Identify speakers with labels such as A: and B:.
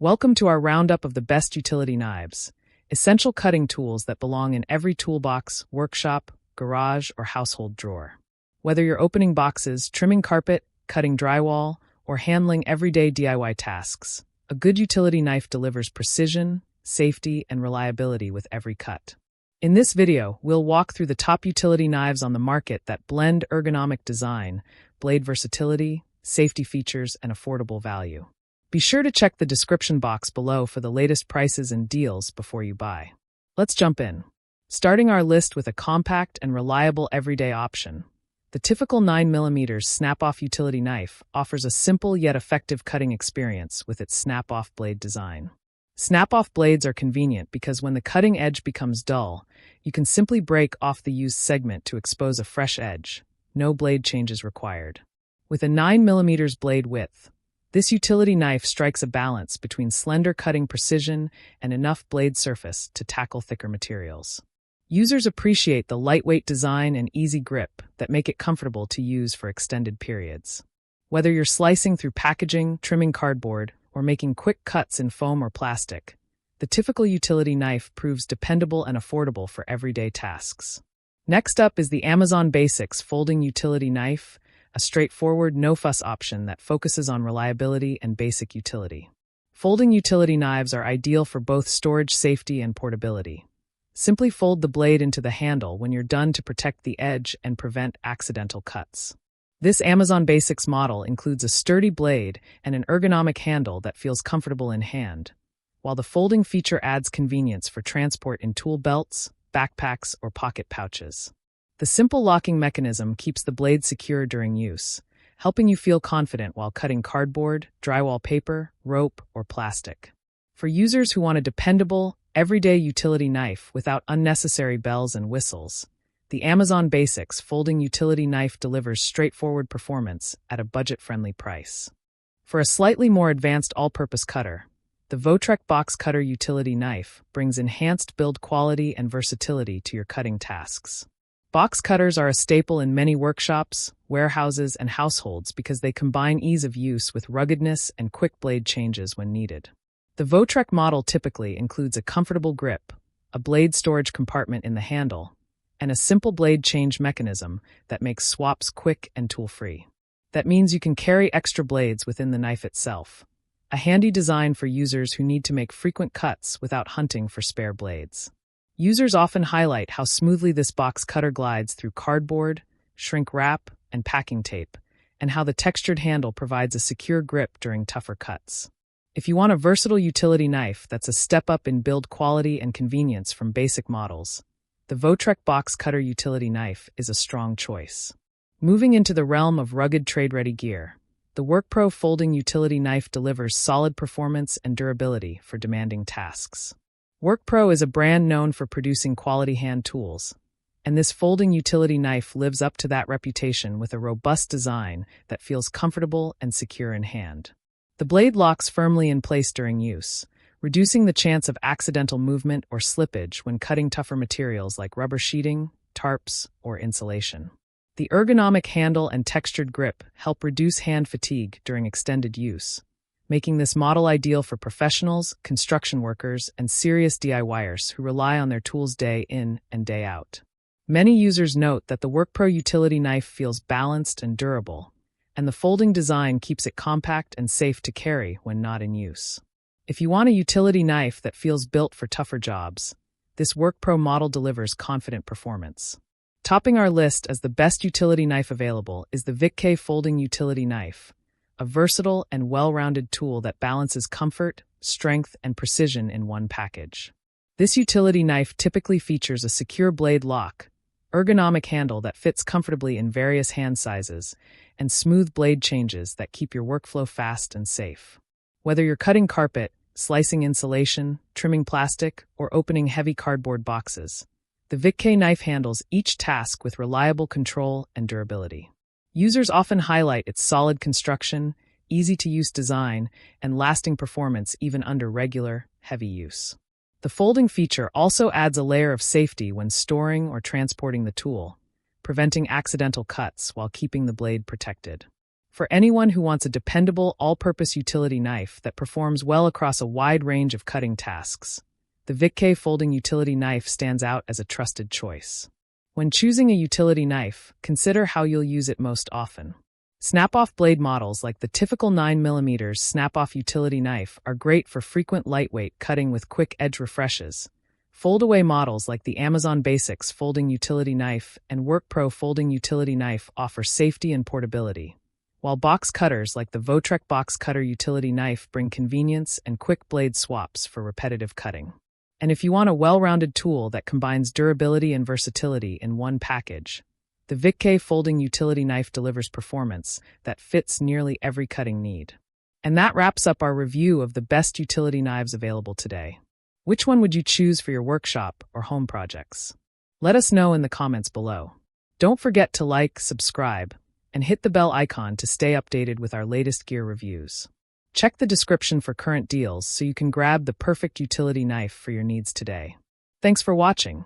A: Welcome to our roundup of the best utility knives, essential cutting tools that belong in every toolbox, workshop, garage, or household drawer. Whether you're opening boxes, trimming carpet, cutting drywall, or handling everyday DIY tasks, a good utility knife delivers precision, safety, and reliability with every cut. In this video, we'll walk through the top utility knives on the market that blend ergonomic design, blade versatility, safety features, and affordable value. Be sure to check the description box below for the latest prices and deals before you buy. Let's jump in. Starting our list with a compact and reliable everyday option. The typical 9mm snap-off utility knife offers a simple yet effective cutting experience with its snap-off blade design. Snap-off blades are convenient because when the cutting edge becomes dull, you can simply break off the used segment to expose a fresh edge. No blade changes required. With a 9mm blade width, this utility knife strikes a balance between slender cutting precision and enough blade surface to tackle thicker materials. Users appreciate the lightweight design and easy grip that make it comfortable to use for extended periods. Whether you're slicing through packaging, trimming cardboard, or making quick cuts in foam or plastic, the typical utility knife proves dependable and affordable for everyday tasks. Next up is the Amazon Basics Folding Utility Knife, a straightforward, no-fuss option that focuses on reliability and basic utility. Folding utility knives are ideal for both storage safety and portability. Simply fold the blade into the handle when you're done to protect the edge and prevent accidental cuts. This Amazon Basics model includes a sturdy blade and an ergonomic handle that feels comfortable in hand, while the folding feature adds convenience for transport in tool belts, backpacks, or pocket pouches. The simple locking mechanism keeps the blade secure during use, helping you feel confident while cutting cardboard, drywall paper, rope, or plastic. For users who want a dependable, everyday utility knife without unnecessary bells and whistles, the Amazon Basics Folding Utility Knife delivers straightforward performance at a budget-friendly price. For a slightly more advanced all-purpose cutter, the Votrek Box Cutter Utility Knife brings enhanced build quality and versatility to your cutting tasks. Box cutters are a staple in many workshops, warehouses, and households because they combine ease of use with ruggedness and quick blade changes when needed. The Votrek model typically includes a comfortable grip, a blade storage compartment in the handle, and a simple blade change mechanism that makes swaps quick and tool-free. That means you can carry extra blades within the knife itself, a handy design for users who need to make frequent cuts without hunting for spare blades. Users often highlight how smoothly this box cutter glides through cardboard, shrink wrap, and packing tape, and how the textured handle provides a secure grip during tougher cuts. If you want a versatile utility knife that's a step up in build quality and convenience from basic models, the Votrek Box Cutter Utility Knife is a strong choice. Moving into the realm of rugged trade-ready gear, the WorkPro Folding Utility Knife delivers solid performance and durability for demanding tasks. WorkPro is a brand known for producing quality hand tools, and this folding utility knife lives up to that reputation with a robust design that feels comfortable and secure in hand. The blade locks firmly in place during use, reducing the chance of accidental movement or slippage when cutting tougher materials like rubber sheeting, tarps, or insulation. The ergonomic handle and textured grip help reduce hand fatigue during extended use, making this model ideal for professionals, construction workers, and serious DIYers who rely on their tools day in and day out. Many users note that the WorkPro utility knife feels balanced and durable, and the folding design keeps it compact and safe to carry when not in use. If you want a utility knife that feels built for tougher jobs, this WorkPro model delivers confident performance. Topping our list as the best utility knife available is the VicK Folding Utility Knife, a versatile and well-rounded tool that balances comfort, strength, and precision in one package. This utility knife typically features a secure blade lock, ergonomic handle that fits comfortably in various hand sizes, and smooth blade changes that keep your workflow fast and safe. Whether you're cutting carpet, slicing insulation, trimming plastic, or opening heavy cardboard boxes, the VicK knife handles each task with reliable control and durability. Users often highlight its solid construction, easy-to-use design, and lasting performance even under regular, heavy use. The folding feature also adds a layer of safety when storing or transporting the tool, preventing accidental cuts while keeping the blade protected. For anyone who wants a dependable, all-purpose utility knife that performs well across a wide range of cutting tasks, the VIC folding utility knife stands out as a trusted choice. When choosing a utility knife, consider how you'll use it most often. Snap-off blade models like the typical 9mm snap-off utility knife are great for frequent lightweight cutting with quick edge refreshes. Fold-away models like the Amazon Basics folding utility knife and WorkPro folding utility knife offer safety and portability, while box cutters like the Votrek box cutter utility knife bring convenience and quick blade swaps for repetitive cutting. And if you want a well-rounded tool that combines durability and versatility in one package, the VIC folding utility knife delivers performance that fits nearly every cutting need. And that wraps up our review of the best utility knives available today. Which one would you choose for your workshop or home projects? Let us know in the comments below. Don't forget to like, subscribe, and hit the bell icon to stay updated with our latest gear reviews. Check the description for current deals so you can grab the perfect utility knife for your needs today. Thanks for watching.